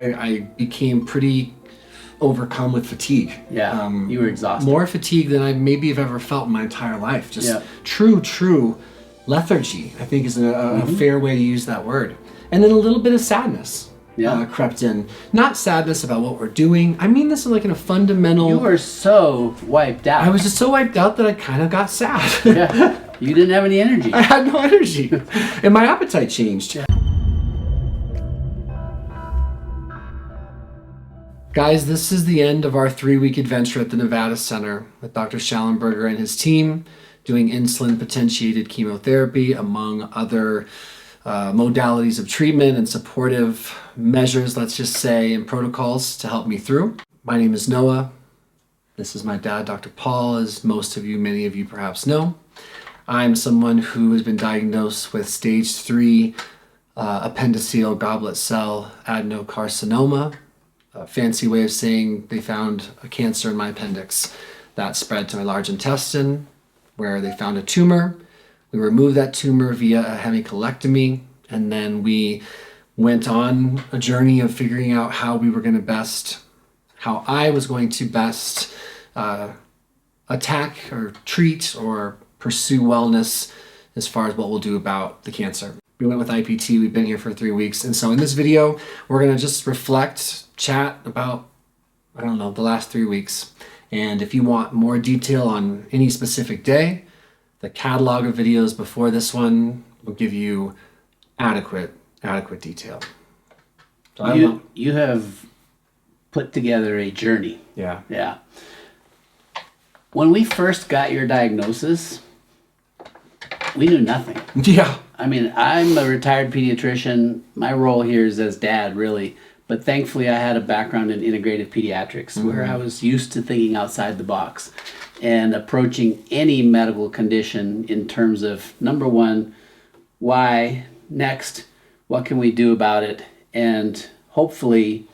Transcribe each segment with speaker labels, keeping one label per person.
Speaker 1: I became pretty overcome with fatigue.
Speaker 2: Yeah, you were exhausted.
Speaker 1: More fatigue than I maybe have ever felt in my entire life. Just true lethargy, I think is a fair way to use that word. And then a little bit of sadness crept in. Not sadness about what we're doing. I mean this like in a fundamental...
Speaker 2: You were so wiped out.
Speaker 1: I was just so wiped out that I kind of got sad.
Speaker 2: Yeah, you didn't have any energy.
Speaker 1: I had no energy. And my appetite changed. Yeah. Guys, this is the end of our 3-week adventure at the Nevada Center with Dr. Schallenberger and his team doing insulin-potentiated chemotherapy, among other modalities of treatment and supportive measures, let's just say, and protocols to help me through. My name is Noah. This is my dad, Dr. Paul, as many of you perhaps know. I'm someone who has been diagnosed with stage 3 appendiceal goblet cell adenocarcinoma. A fancy way of saying they found a cancer in my appendix that spread to my large intestine, where they found a tumor. We removed that tumor via a hemicolectomy, and then we went on a journey of figuring out how I was going to best attack or treat or pursue wellness as far as what we'll do about the cancer. We went with IPT, we've been here for 3 weeks, and so in this video, we're gonna just chat about, the last 3 weeks. And if you want more detail on any specific day, the catalog of videos before this one will give you adequate detail. So
Speaker 2: you have put together a journey.
Speaker 1: Yeah.
Speaker 2: Yeah. When we first got your diagnosis, we knew nothing.
Speaker 1: Yeah.
Speaker 2: I mean, I'm a retired pediatrician. My role here is as dad, really. But thankfully, I had a background in integrative pediatrics where I was used to thinking outside the box and approaching any medical condition in terms of, number one, why, next, what can we do about it, and hopefully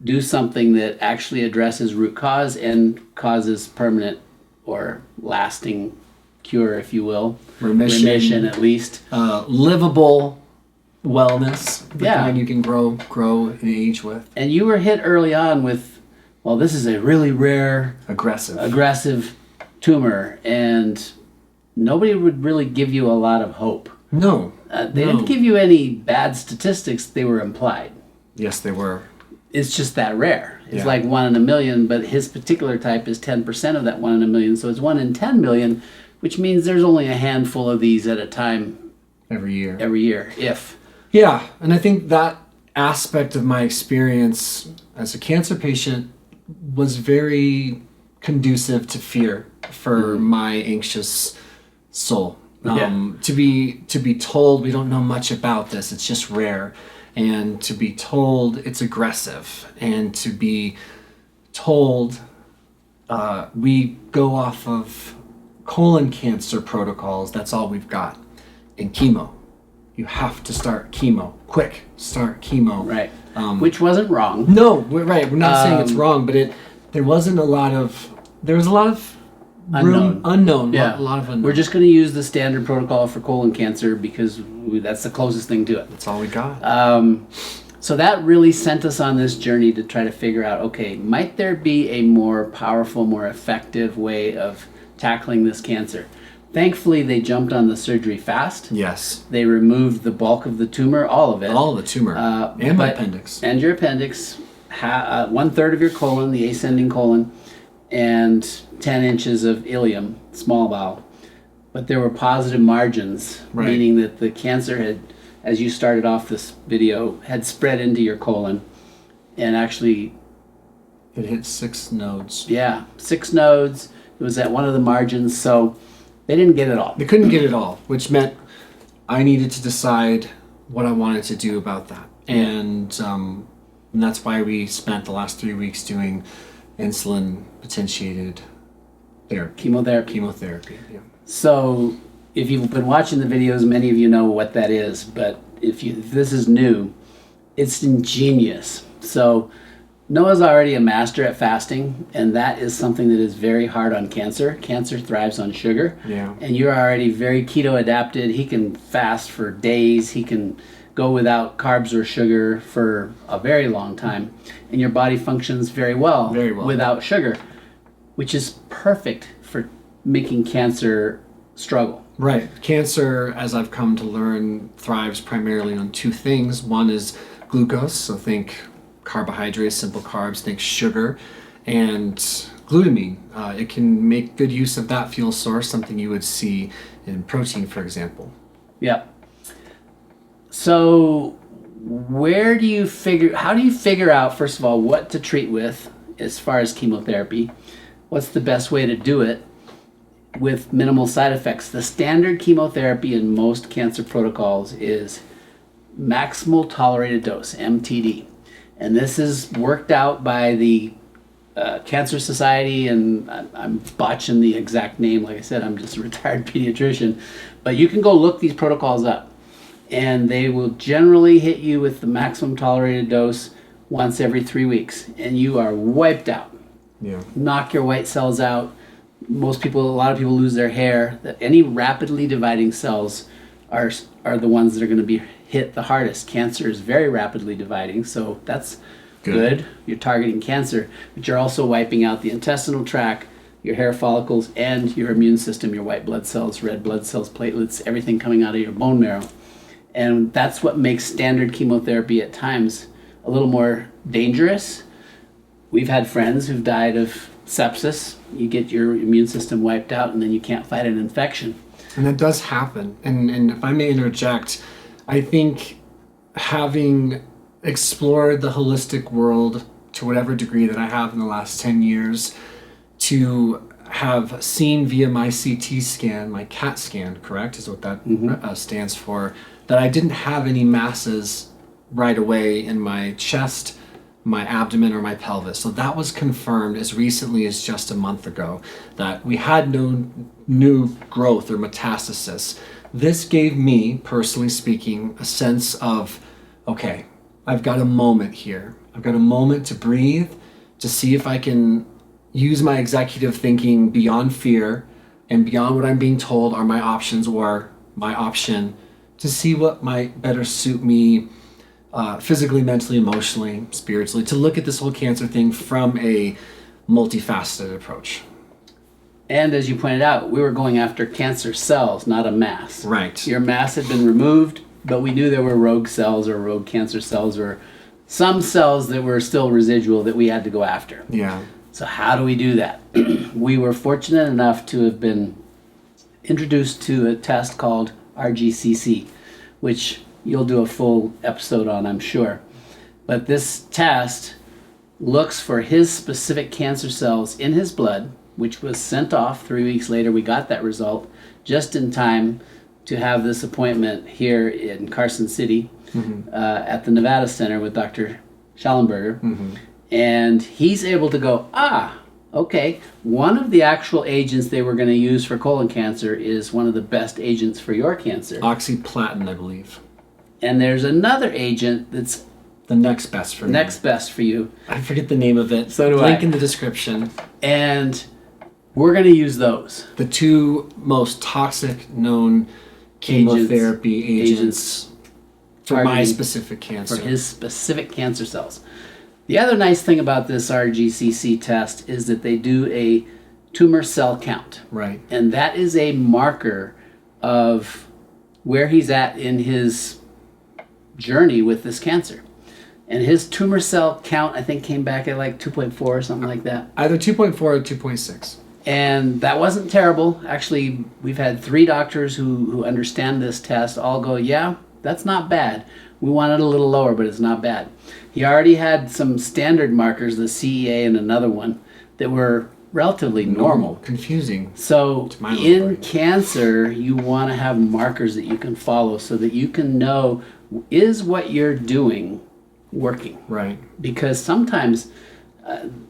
Speaker 2: do something that actually addresses root cause and causes permanent or lasting cure, if you will. Remission at least.
Speaker 1: Livable wellness, the kind you can grow and age with.
Speaker 2: And you were hit early on with, well, this is a really rare, aggressive tumor, and nobody would really give you a lot of hope.
Speaker 1: No.
Speaker 2: They didn't give you any bad statistics, they were implied.
Speaker 1: Yes, they were.
Speaker 2: It's just that rare. It's like 1 in a million, but his particular type is 10% of that 1 in a million, so it's 1 in 10 million, which means there's only a handful of these at a time.
Speaker 1: Every year,
Speaker 2: if.
Speaker 1: Yeah, and I think that aspect of my experience as a cancer patient was very conducive to fear for my anxious soul. To be told we don't know much about this, it's just rare, and to be told it's aggressive, and to be told we go off of colon cancer protocols, that's all we've got, and chemo. You have to start chemo. Quick, start chemo.
Speaker 2: Right. Which wasn't wrong.
Speaker 1: No, we're right. We're not saying it's wrong, but there was a lot of unknown.
Speaker 2: Yeah.
Speaker 1: A lot of unknown.
Speaker 2: We're just going to use the standard protocol for colon cancer because that's the closest thing to it.
Speaker 1: That's all we got.
Speaker 2: So that really sent us on this journey to try to figure out, okay, might there be a more powerful, more effective way of tackling this cancer? Thankfully, they jumped on the surgery fast.
Speaker 1: Yes.
Speaker 2: They removed the bulk of the tumor, all of it.
Speaker 1: All of the tumor. And my appendix.
Speaker 2: And your appendix, 1/3 of your colon, the ascending colon, and 10 inches of ileum, small bowel. But there were positive margins, meaning that the cancer had, as you started off this video, had spread into your colon and actually...
Speaker 1: It hit 6 nodes.
Speaker 2: Yeah, 6 nodes. It was at one of the margins, so... They didn't get it all.
Speaker 1: They couldn't get it all, which meant I needed to decide what I wanted to do about that. And that's why we spent the last 3 weeks doing insulin-potentiated chemotherapy. Yeah.
Speaker 2: So if you've been watching the videos, many of you know what that is. But if this is new, it's ingenious. So Noah's already a master at fasting, and that is something that is very hard on cancer. Cancer thrives on sugar.
Speaker 1: Yeah.
Speaker 2: And you're already very keto adapted. He can fast for days. He can go without carbs or sugar for a very long time, and your body functions very well without sugar, which is perfect for making cancer struggle.
Speaker 1: Right. Cancer, as I've come to learn, thrives primarily on two things. One is glucose, so think carbohydrates, simple carbs, think sugar, and glutamine. It can make good use of that fuel source, something you would see in protein, for example.
Speaker 2: Yep. So how do you figure out, first of all, what to treat with as far as chemotherapy? What's the best way to do it with minimal side effects? The standard chemotherapy in most cancer protocols is maximal tolerated dose, MTD. And this is worked out by the Cancer Society, and I'm botching the exact name. Like I said, I'm just a retired pediatrician. But you can go look these protocols up, and they will generally hit you with the maximum tolerated dose once every 3 weeks, and you are wiped out.
Speaker 1: Yeah.
Speaker 2: Knock your white cells out. A lot of people lose their hair. That any rapidly dividing cells are the ones that are going to be hit the hardest. Cancer is very rapidly dividing, so that's good. You're targeting cancer, but you're also wiping out the intestinal tract, your hair follicles, and your immune system, your white blood cells, red blood cells, platelets, everything coming out of your bone marrow. And that's what makes standard chemotherapy at times a little more dangerous. We've had friends who've died of sepsis. You get your immune system wiped out, and then you can't fight an infection.
Speaker 1: And that does happen. And if I may interject, I think having explored the holistic world to whatever degree that I have in the last 10 years, to have seen via my CT scan, my CAT scan, correct, is what that stands for, that I didn't have any masses right away in my chest, my abdomen, or my pelvis. So that was confirmed as recently as just a month ago, that we had no new growth or metastasis. This gave me, personally speaking, a sense of, okay, I've got a moment here. I've got a moment to breathe, to see if I can use my executive thinking beyond fear and beyond what I'm being told are my options or my option, to see what might better suit me physically, mentally, emotionally, spiritually, to look at this whole cancer thing from a multifaceted approach.
Speaker 2: And as you pointed out, we were going after cancer cells, not a mass.
Speaker 1: Right.
Speaker 2: Your mass had been removed, but we knew there were rogue cells or rogue cancer cells or some cells that were still residual that we had to go after.
Speaker 1: Yeah.
Speaker 2: So how do we do that? We were fortunate enough to have been introduced to a test called RGCC, which you'll do a full episode on, I'm sure. But this test looks for his specific cancer cells in his blood, which was sent off 3 weeks later. We got that result just in time to have this appointment here in Carson City at the Nevada Center with Dr. Schallenberger. And he's able to go, okay, one of the actual agents they were going to use for colon cancer is one of the best agents for your cancer.
Speaker 1: Oxyplatin, I believe.
Speaker 2: And there's another agent that's
Speaker 1: the next best for me.
Speaker 2: Next best for you.
Speaker 1: I forget the name of it.
Speaker 2: So do
Speaker 1: Link
Speaker 2: I.
Speaker 1: in the description.
Speaker 2: And we're going to use those.
Speaker 1: The two most toxic known chemotherapy agents for my specific cancer.
Speaker 2: For his specific cancer cells. The other nice thing about this RGCC test is that they do a tumor cell count.
Speaker 1: Right.
Speaker 2: And that is a marker of where he's at in his journey with this cancer. And his tumor cell count, I think, came back at like 2.4 or something like that.
Speaker 1: Either 2.4 or 2.6.
Speaker 2: And that wasn't terrible. Actually, we've had 3 doctors who understand this test all go, yeah, that's not bad. We want it a little lower, but it's not bad. He already had some standard markers, the CEA and another one, that were relatively normal.
Speaker 1: Confusing.
Speaker 2: So in cancer, you want to have markers that you can follow so that you can know, is what you're doing working?
Speaker 1: Right.
Speaker 2: Because sometimes,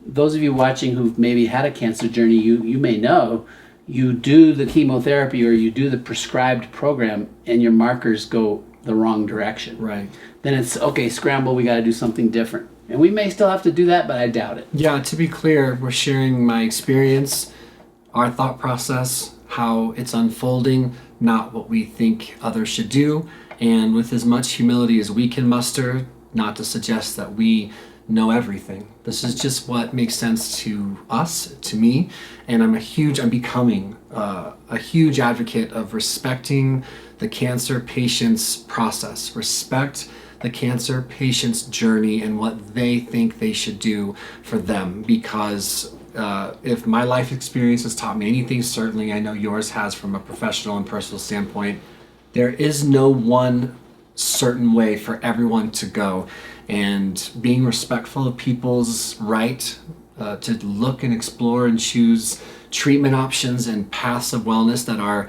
Speaker 2: those of you watching who've maybe had a cancer journey, you may know, you do the chemotherapy or you do the prescribed program and your markers go the wrong direction.
Speaker 1: Right.
Speaker 2: Then it's, okay, scramble, we got to do something different. And we may still have to do that, but I doubt it.
Speaker 1: Yeah, to be clear, we're sharing my experience, our thought process, how it's unfolding, not what we think others should do. and with as much humility as we can muster, not to suggest that we know everything. This is just what makes sense to us, to me, and I'm becoming a huge advocate of respecting the cancer patient's process. Respect the cancer patient's journey and what they think they should do for them, because if my life experience has taught me anything, certainly I know yours has from a professional and personal standpoint, there is no one certain way for everyone to go. And being respectful of people's right to look and explore and choose treatment options and paths of wellness that are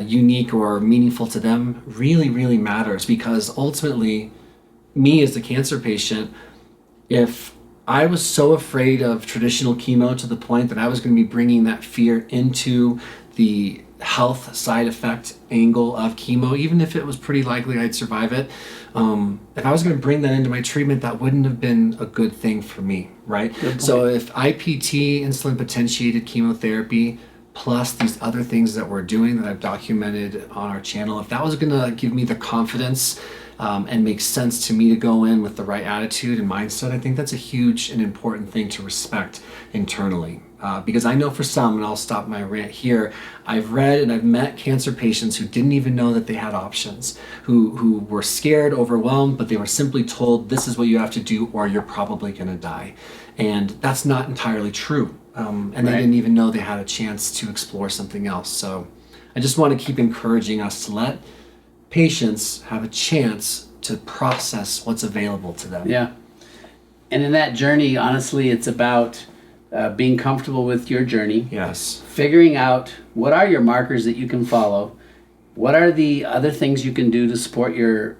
Speaker 1: unique or meaningful to them really, really matters. Because ultimately, me as the cancer patient, if I was so afraid of traditional chemo to the point that I was going to be bringing that fear into the health side effect angle of chemo, even if it was pretty likely I'd survive it, if I was going to bring that into my treatment, that wouldn't have been a good thing for me, right? So if IPT, insulin potentiated chemotherapy, plus these other things that we're doing that I've documented on our channel, if that was going to give me the confidence and make sense to me to go in with the right attitude and mindset, I think that's a huge and important thing to respect internally. Because I know for some, and I'll stop my rant here, I've read and I've met cancer patients who didn't even know that they had options, who were scared, overwhelmed, but they were simply told, this is what you have to do or you're probably going to die. And that's not entirely true. And they didn't even know they had a chance to explore something else. So I just want to keep encouraging us to let patients have a chance to process what's available to them.
Speaker 2: Yeah. And in that journey, honestly, it's about being comfortable with your journey.
Speaker 1: Yes.
Speaker 2: Figuring out what are your markers that you can follow. What are the other things you can do to support your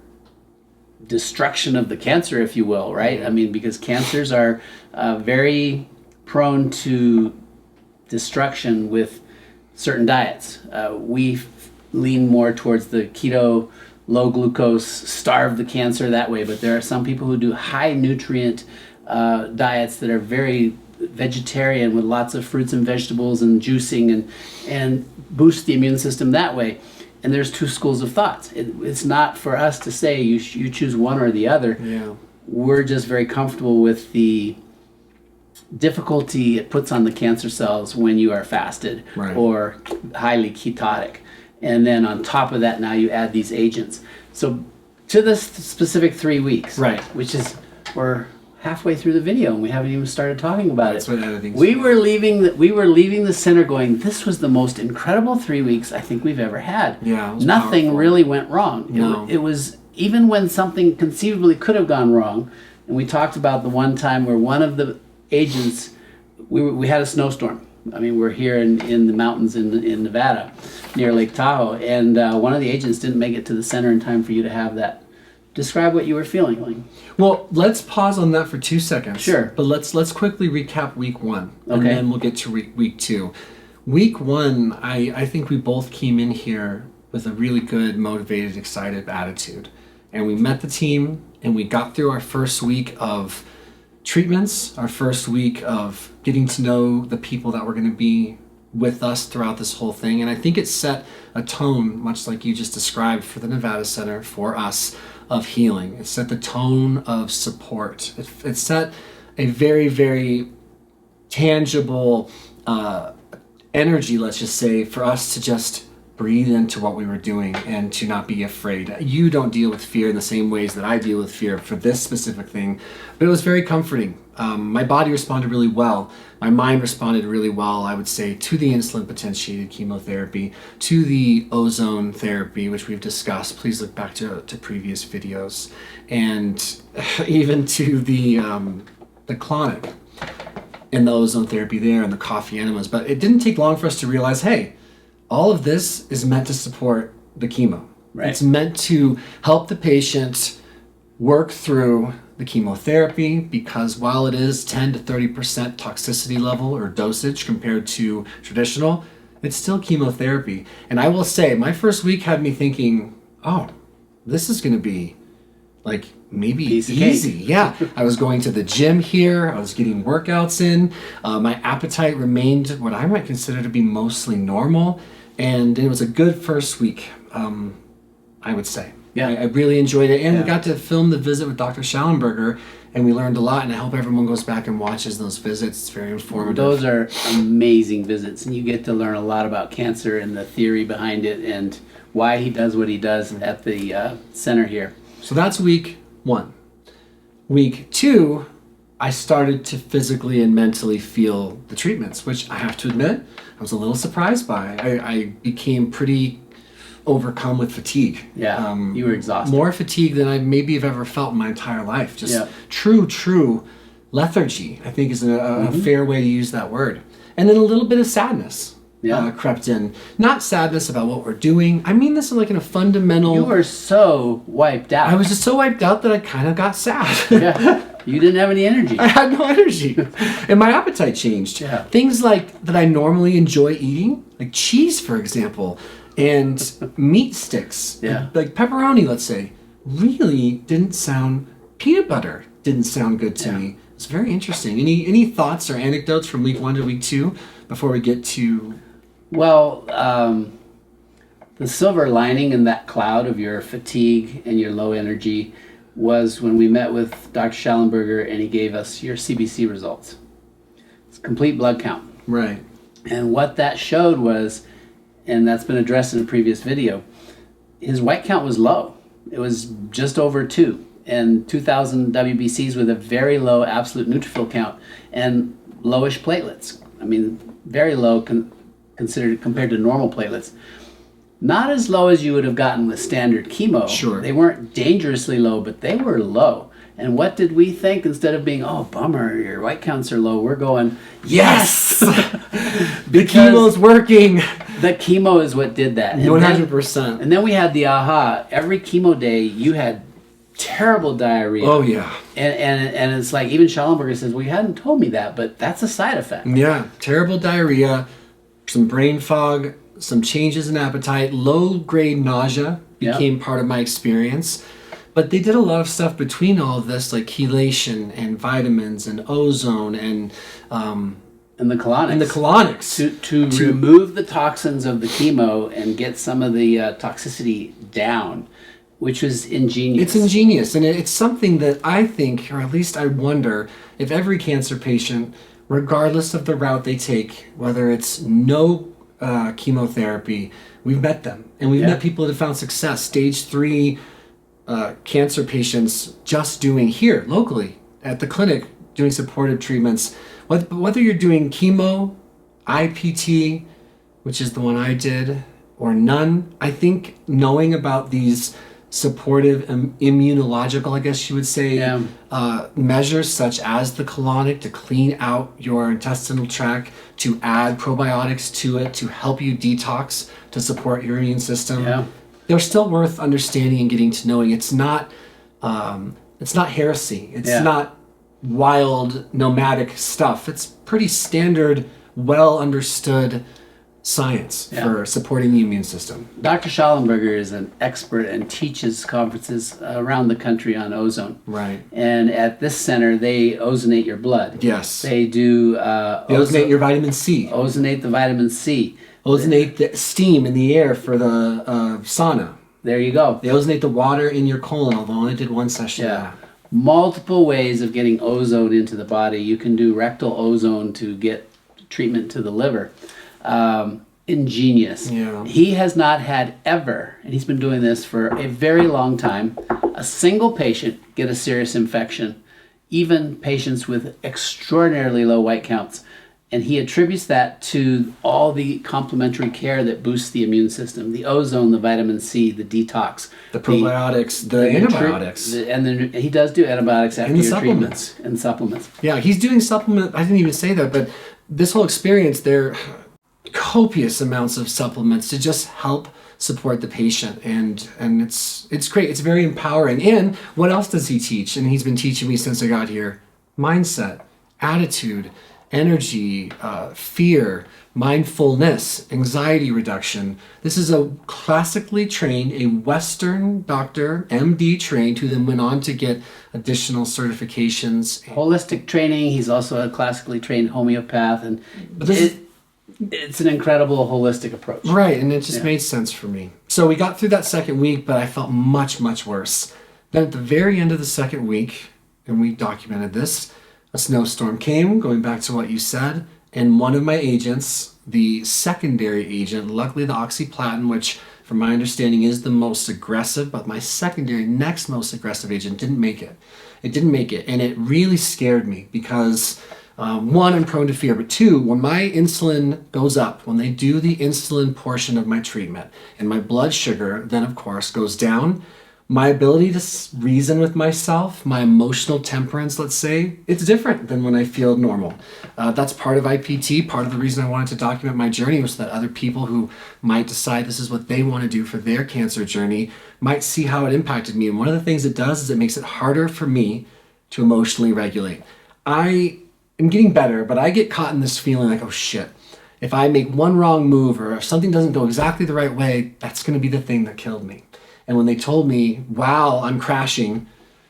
Speaker 2: destruction of the cancer, if you will, right? I mean, because cancers are very prone to destruction with certain diets. We lean more towards the keto, low glucose, starve the cancer that way, but there are some people who do high nutrient diets that are very vegetarian with lots of fruits and vegetables and juicing and boost the immune system that way. And there's two schools of thought. It's not for us to say you choose one or the other.
Speaker 1: Yeah.
Speaker 2: We're just very comfortable with the difficulty it puts on the cancer cells when you are fasted or highly ketotic. And then on top of that, now you add these agents. So to this specific 3 weeks, which is, we're halfway through the video and we haven't even started talking about
Speaker 1: That's
Speaker 2: it.
Speaker 1: what editing.
Speaker 2: We were leaving the center going, this was the most incredible 3 weeks I think we've ever had.
Speaker 1: Yeah, it was
Speaker 2: nothing
Speaker 1: powerful.
Speaker 2: really went wrong.
Speaker 1: No.
Speaker 2: It was, even when something conceivably could have gone wrong, and we talked about the one time where one of the agents, we had a snowstorm. I mean, we're here in the mountains in Nevada near Lake Tahoe, and one of the agents didn't make it to the center in time for you to have that. Describe what you were feeling like.
Speaker 1: Well, let's pause on that for 2 seconds.
Speaker 2: Sure.
Speaker 1: But let's quickly recap week 1, and
Speaker 2: Okay.
Speaker 1: then we'll get to week 2. Week 1, I think we both came in here with a really good, motivated, excited attitude. And we met the team, and we got through our first week of treatments, our first week of getting to know the people that were going to be with us throughout this whole thing. And I think it set a tone, much like you just described, for the Nevada Center, for us, of healing. It set the tone of support. It set a very, very tangible energy, let's just say, for us to just breathe into what we were doing and to not be afraid. You don't deal with fear in the same ways that I deal with fear for this specific thing, but it was very comforting. My body responded really well. My mind responded really well, I would say, to the insulin potentiated chemotherapy, to the ozone therapy, which we've discussed. Please look back to previous videos, and even to the Colonic and the ozone therapy there and the coffee enemas. But it didn't take long for us to realize, hey, all of this is meant to support the chemo.
Speaker 2: Right.
Speaker 1: It's meant to help the patient work through the chemotherapy, because while it is 10 to 30% toxicity level or dosage compared to traditional, it's still chemotherapy. And I will say, my first week had me thinking, oh, this is going to be like maybe
Speaker 2: Piece of
Speaker 1: easy.
Speaker 2: cake.
Speaker 1: Yeah, I was going to the gym here. I was getting workouts in. My appetite remained what I might consider to be mostly normal. And it was a good first week, I would say.
Speaker 2: Yeah.
Speaker 1: I really enjoyed it. And
Speaker 2: Yeah.
Speaker 1: we got to film the visit with Dr. Schallenberger, and we learned a lot, and I hope everyone goes back and watches those visits. It's very informative.
Speaker 2: Those are amazing visits, and you get to learn a lot about cancer and the theory behind it and why he does what he does at the center here.
Speaker 1: So that's week 1. Week 2, I started to physically and mentally feel the treatments, which I have to admit, I was a little surprised by. I became pretty overcome with fatigue.
Speaker 2: Yeah, you were exhausted.
Speaker 1: More fatigue than I maybe have ever felt in my entire life. Just
Speaker 2: Yeah.
Speaker 1: true lethargy, I think is a fair way to use that word. And then a little bit of sadness crept in. Not sadness about what we're doing. I mean this like in a fundamental...
Speaker 2: You were so wiped out.
Speaker 1: I was just so wiped out that I kind of got sad.
Speaker 2: Yeah, you didn't have any energy.
Speaker 1: I had no energy. And my appetite changed.
Speaker 2: Yeah.
Speaker 1: Things like that I normally enjoy eating, like cheese, for example, and meat sticks,
Speaker 2: Yeah.
Speaker 1: like pepperoni, let's say, really didn't sound... Peanut butter didn't sound good to me. It's very interesting. Any thoughts or anecdotes from week 1 to week 2 before we get to...
Speaker 2: Well, the silver lining in that cloud of your fatigue and your low energy was when we met with Dr. Schallenberger and he gave us your CBC results. It's complete blood count.
Speaker 1: Right.
Speaker 2: And what that showed was, and that's been addressed in a previous video, his white count was low. It was just over 2. And 2,000 WBCs with a very low absolute neutrophil count and lowish platelets. I mean, very low considered compared to normal platelets. Not as low as you would have gotten with standard chemo.
Speaker 1: Sure.
Speaker 2: They weren't dangerously low, but they were low. And what did we think? Instead of being, oh, bummer, your white counts are low, we're going, yes!
Speaker 1: The chemo's working.
Speaker 2: The chemo is what did that.
Speaker 1: 100%.
Speaker 2: And then we had the aha. Every chemo day, you had terrible diarrhea.
Speaker 1: Oh, yeah.
Speaker 2: And it's like, even Schallenberger says, well, you hadn't told me that, but that's a side effect.
Speaker 1: Yeah, terrible diarrhea, some brain fog, some changes in appetite, low-grade nausea became part of my experience. But they did a lot of stuff between all of this, like chelation and vitamins and ozone and
Speaker 2: And the colonics.
Speaker 1: the colonics.
Speaker 2: To remove the toxins of the chemo and get some of the toxicity down, which was ingenious.
Speaker 1: It's ingenious, and it's something that I think, or at least I wonder, if every cancer patient, regardless of the route they take, whether it's no chemotherapy, we've met them. And we've met people that have found success. Stage 3 cancer patients just doing here, locally, at the clinic, doing supportive treatments. Whether you're doing chemo, IPT, which is the one I did, or none, I think knowing about these supportive immunological, I guess you would say, measures such as the colonic to clean out your intestinal tract, to add probiotics to it, to help you detox, to support your immune system. They're still worth understanding and getting to knowing. It's not heresy. It's not wild nomadic stuff. It's pretty standard, well understood science for supporting the immune system.
Speaker 2: Dr. Schallenberger is an expert and teaches conferences around the country on ozone.
Speaker 1: Right.
Speaker 2: And at this center, they ozonate your blood.
Speaker 1: Yes.
Speaker 2: They do...
Speaker 1: They ozonate your vitamin C.
Speaker 2: Ozonate the vitamin C.
Speaker 1: Ozonate the steam in the air for the sauna.
Speaker 2: There you go.
Speaker 1: They ozonate the water in your colon, although I only did one session of that.
Speaker 2: Multiple ways of getting ozone into the body. You can do rectal ozone to get treatment to the liver. Ingenious.
Speaker 1: Yeah.
Speaker 2: He has not had ever, and he's been doing this for a very long time, a single patient get a serious infection, even patients with extraordinarily low white counts. And he attributes that to all the complementary care that boosts the immune system, the ozone, the vitamin C, the detox,
Speaker 1: the probiotics, the antibiotics.
Speaker 2: And then he does do antibiotics after
Speaker 1: and
Speaker 2: your
Speaker 1: supplements.
Speaker 2: treatments. And supplements.
Speaker 1: Yeah, he's doing supplement. I didn't even say that, but this whole experience, there are copious amounts of supplements to just help support the patient, and it's great. It's very empowering. And what else does he teach? And he's been teaching me since I got here: mindset, attitude, energy, fear, mindfulness, anxiety reduction. This is a classically trained, a Western doctor, MD trained, who then went on to get additional certifications.
Speaker 2: Holistic training. He's also a classically trained homeopath, and it's an incredible holistic approach.
Speaker 1: Right, and it just made sense for me. So we got through that second week, but I felt much, much worse. Then at the very end of the second week, and we documented this, a snowstorm came, going back to what you said, and one of my agents, the secondary agent, luckily the oxyplatin, which from my understanding is the most aggressive, but my secondary, next most aggressive agent didn't make it. It didn't make it, and it really scared me because one, I'm prone to fear, but two, when my insulin goes up, when they do the insulin portion of my treatment, and my blood sugar then of course goes down, my ability to reason with myself, my emotional temperance, let's say, it's different than when I feel normal. That's part of IPT. Part of the reason I wanted to document my journey was that other people who might decide this is what they want to do for their cancer journey might see how it impacted me. And one of the things it does is it makes it harder for me to emotionally regulate. I am getting better, but I get caught in this feeling like, oh shit, if I make one wrong move or if something doesn't go exactly the right way, that's going to be the thing that killed me. And when they told me, wow, I'm crashing,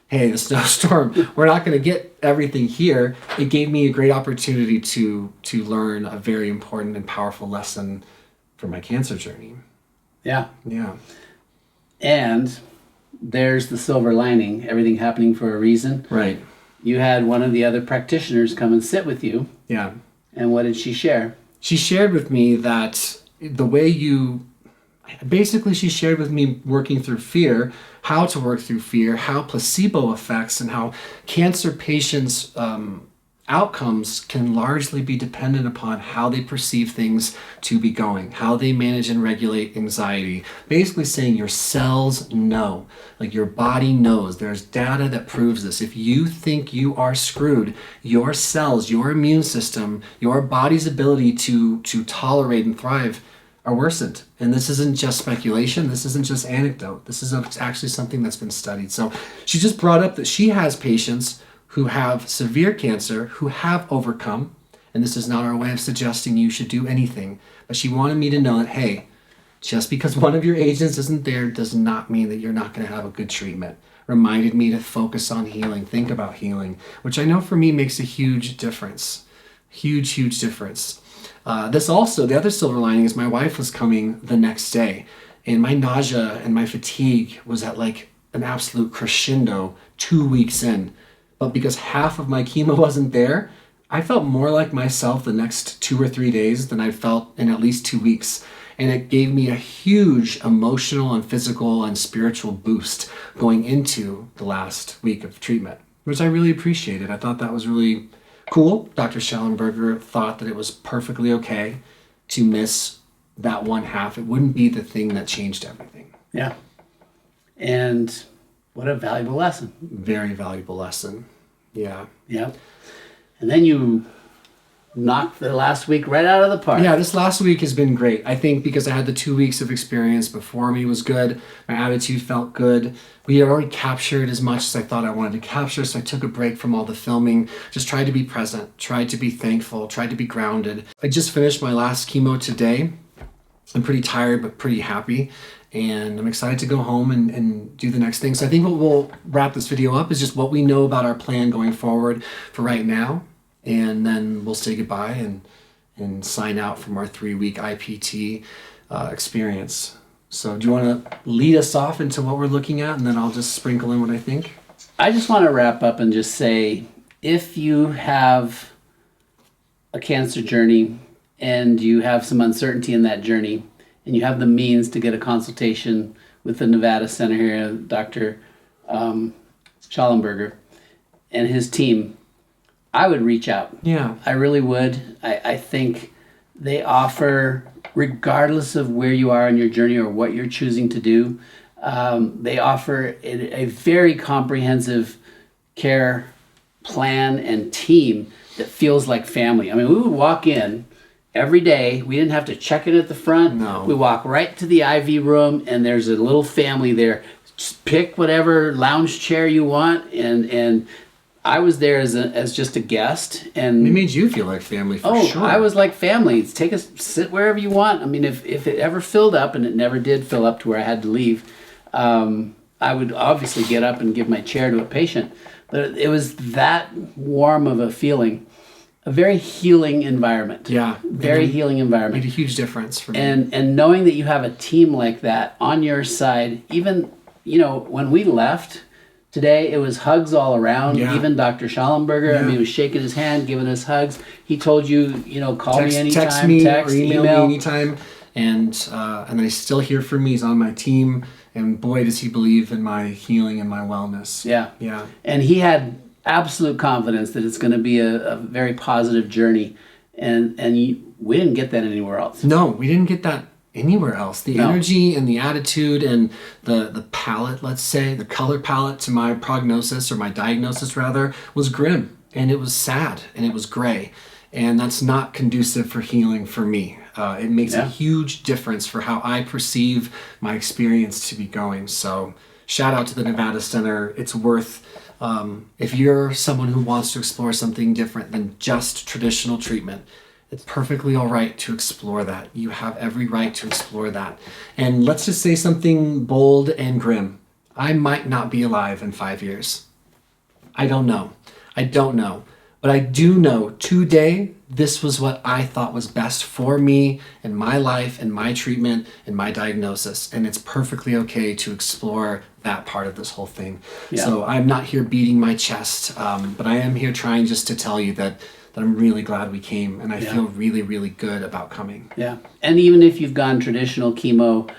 Speaker 1: hey, the snowstorm, we're not going to get everything here, it gave me a great opportunity to learn a very important and powerful lesson for my cancer journey.
Speaker 2: Yeah.
Speaker 1: Yeah.
Speaker 2: And there's the silver lining, everything happening for a reason.
Speaker 1: Right.
Speaker 2: You had one of the other practitioners come and sit with you.
Speaker 1: Yeah.
Speaker 2: And what did she share?
Speaker 1: She shared with me that the way she shared with me working through fear, how to work through fear, how placebo affects and how cancer patients' outcomes can largely be dependent upon how they perceive things to be going, how they manage and regulate anxiety. Basically saying your cells know, like your body knows. There's data that proves this. If you think you are screwed, your cells, your immune system, your body's ability to tolerate and thrive are worsened. And this isn't just speculation. This isn't just anecdote. This is actually something that's been studied. So she just brought up that she has patients who have severe cancer who have overcome, and this is not our way of suggesting you should do anything, but she wanted me to know that, hey, just because one of your agents isn't there does not mean that you're not going to have a good treatment. Reminded me to focus on healing, think about healing, which I know for me makes a huge difference. Huge, huge difference. This also, the other silver lining is my wife was coming the next day, and my nausea and my fatigue was at like an absolute crescendo 2 weeks in. But because half of my chemo wasn't there, I felt more like myself the next 2 or 3 days than I felt in at least 2 weeks. And it gave me a huge emotional and physical and spiritual boost going into the last week of treatment, which I really appreciated. I thought that was really cool. Dr. Schellenberger thought that it was perfectly okay to miss that one half. It wouldn't be the thing that changed everything.
Speaker 2: Yeah. And what a valuable lesson.
Speaker 1: Very valuable lesson. Yeah.
Speaker 2: Yeah. And then you knocked the last week right out of the park.
Speaker 1: Yeah, this last week has been great. I think because I had the 2 weeks of experience before me was good. My attitude felt good. We had already captured as much as I thought I wanted to capture, so I took a break from all the filming. Just tried to be present, tried to be thankful, tried to be grounded. I just finished my last chemo today. I'm pretty tired, but pretty happy. And I'm excited to go home and do the next thing. So I think what we'll wrap this video up is just what we know about our plan going forward for right now. And then we'll say goodbye and sign out from our 3-week IPT experience. So do you want to lead us off into what we're looking at, and then I'll just sprinkle in what I think?
Speaker 2: I just want to wrap up and just say, if you have a cancer journey and you have some uncertainty in that journey, and you have the means to get a consultation with the Nevada Center here, Dr. Schallenberger and his team, I would reach out.
Speaker 1: Yeah.
Speaker 2: I really would. I think they offer, regardless of where you are in your journey or what you're choosing to do, they offer a very comprehensive care plan and team that feels like family. I mean, we would walk in every day. We didn't have to check in at the front.
Speaker 1: No.
Speaker 2: We walk right to the IV room, and there's a little family there. Just pick whatever lounge chair you want, and I was there as just a guest, and
Speaker 1: It made you feel like family for sure.
Speaker 2: I was like family. Sit wherever you want. I mean, if it ever filled up, and it never did fill up to where I had to leave, I would obviously get up and give my chair to a patient. But it was that warm of a feeling. a very healing environment.
Speaker 1: Yeah.
Speaker 2: Very healing environment.
Speaker 1: Made a huge difference for me.
Speaker 2: And knowing that you have a team like that on your side, even, when we left today, it was hugs all around.
Speaker 1: Yeah.
Speaker 2: Even Dr. Schallenberger,
Speaker 1: Yeah.
Speaker 2: he was shaking his hand, giving us hugs. He told you, call me anytime,
Speaker 1: text me or email me anytime. And I still hear from me. He's on my team. And boy, does he believe in my healing and my wellness.
Speaker 2: Yeah.
Speaker 1: Yeah.
Speaker 2: And he had absolute confidence that it's going to be a very positive journey. And we didn't get that anywhere else.
Speaker 1: No, we didn't get that anywhere else. The energy and the attitude and the palette, let's say, the color palette to my prognosis, or my diagnosis rather, was grim. And it was sad and it was gray. And that's not conducive for healing for me. It makes a huge difference for how I perceive my experience to be going. So shout out to the Nevada Center. It's worth, if you're someone who wants to explore something different than just traditional treatment, it's perfectly all right to explore that. You have every right to explore that. And let's just say something bold and grim. I might not be alive in 5 years. I don't know. But I do know today, this was what I thought was best for me and my life and my treatment and my diagnosis. And it's perfectly okay to explore that part of this whole thing.
Speaker 2: Yeah.
Speaker 1: So I'm not here beating my chest, but I am here trying just to tell you that I'm really glad we came, and I feel really, really good about coming.
Speaker 2: Yeah. And even if you've gone traditional chemo,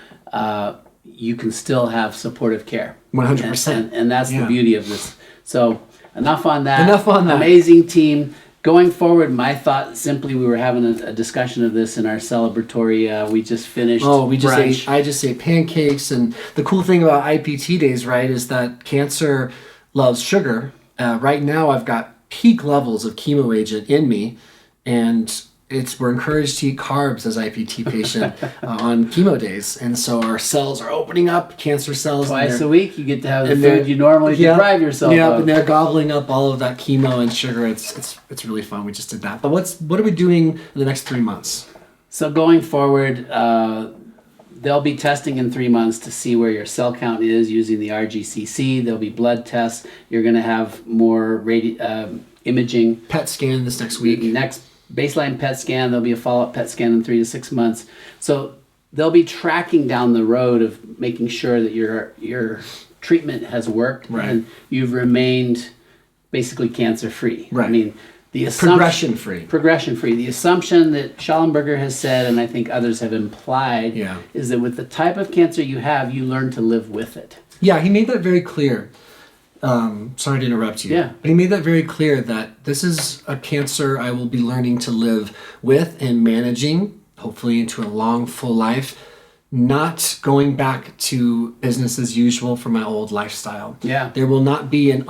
Speaker 2: you can still have supportive care.
Speaker 1: 100%.
Speaker 2: And that's the beauty of this. So enough on that.
Speaker 1: Enough on that.
Speaker 2: Amazing team. Going forward, my thought simply, we were having a discussion of this in our celebratory. We just finished. Brunch.
Speaker 1: I just ate pancakes, and the cool thing about IPT days, right, is that cancer loves sugar. Right now, I've got peak levels of chemo agent in me, and we're encouraged to eat carbs as IPT patient on chemo days, and so our cells are opening up, cancer cells.
Speaker 2: Twice a week, you get to have the food you normally deprive yourself of.
Speaker 1: Yeah, and they're gobbling up all of that chemo and sugar. It's really fun. We just did that. But what are we doing in the next 3 months?
Speaker 2: So going forward, they'll be testing in 3 months to see where your cell count is using the RGCC. There'll be blood tests. You're going to have more imaging.
Speaker 1: PET scan this next week.
Speaker 2: Next baseline PET scan. There'll be a follow-up PET scan in 3 to 6 months. So they'll be tracking down the road of making sure that your treatment has worked and you've remained basically cancer-free.
Speaker 1: Right.
Speaker 2: I mean, the assumption
Speaker 1: progression-free.
Speaker 2: The assumption that Schallenberger has said, and I think others have implied, is that with the type of cancer you have, you learn to live with it.
Speaker 1: Yeah, he made that very clear. Sorry to interrupt you.
Speaker 2: Yeah.
Speaker 1: But he made that very clear that this is a cancer I will be learning to live with and managing, hopefully into a long, full life, not going back to business as usual for my old lifestyle.
Speaker 2: Yeah.
Speaker 1: There will not be an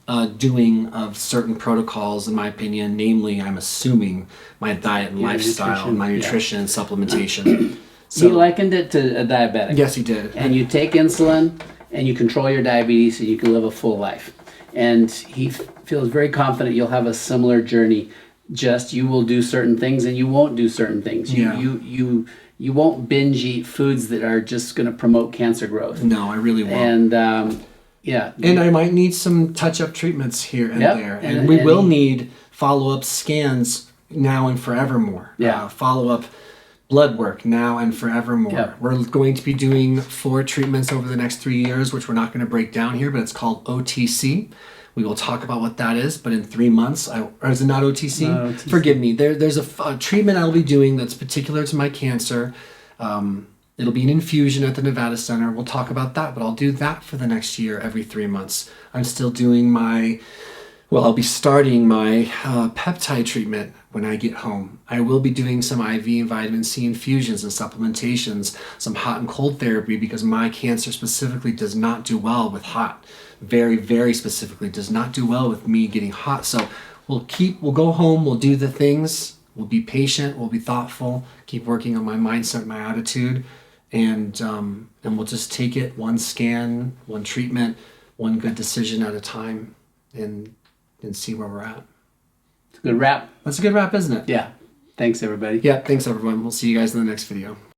Speaker 1: undoing of certain protocols, in my opinion, namely, I'm assuming, my diet and lifestyle, my nutrition and supplementation.
Speaker 2: So, he likened it to a diabetic.
Speaker 1: Yes, he did.
Speaker 2: And you take insulin, and you control your diabetes, and you can live a full life. And he feels very confident you'll have a similar journey. Just you will do certain things, and you won't do certain things. You won't binge eat foods that are just going to promote cancer growth.
Speaker 1: No, I really won't.
Speaker 2: And
Speaker 1: and I might need some touch-up treatments here and there, and we will need follow-up scans now and forevermore. Follow-up blood work now and forevermore.
Speaker 2: Yep.
Speaker 1: We're going to be doing 4 treatments over the next 3 years, which we're not going to break down here, but it's called OTC. We will talk about what that is, but in 3 months, or is it not OTC?
Speaker 2: Not OTC.
Speaker 1: Forgive me. There's a treatment I'll be doing that's particular to my cancer. It'll be an infusion at the Nevada Center. We'll talk about that, but I'll do that for the next year every 3 months. I'm still doing I'll be starting my peptide treatment when I get home. I will be doing some IV and vitamin C infusions and supplementations, some hot and cold therapy, because my cancer specifically does not do well with hot. Very, very specifically does not do well with me getting hot. So we'll go home, we'll do the things, we'll be patient, we'll be thoughtful, keep working on my mindset, my attitude, and we'll just take it one scan, one treatment, one good decision at a time, and see where we're at.
Speaker 2: It's a good wrap.
Speaker 1: That's a good wrap, isn't it?
Speaker 2: Yeah. Thanks, everybody.
Speaker 1: Yeah, thanks everyone. We'll see you guys in the next video.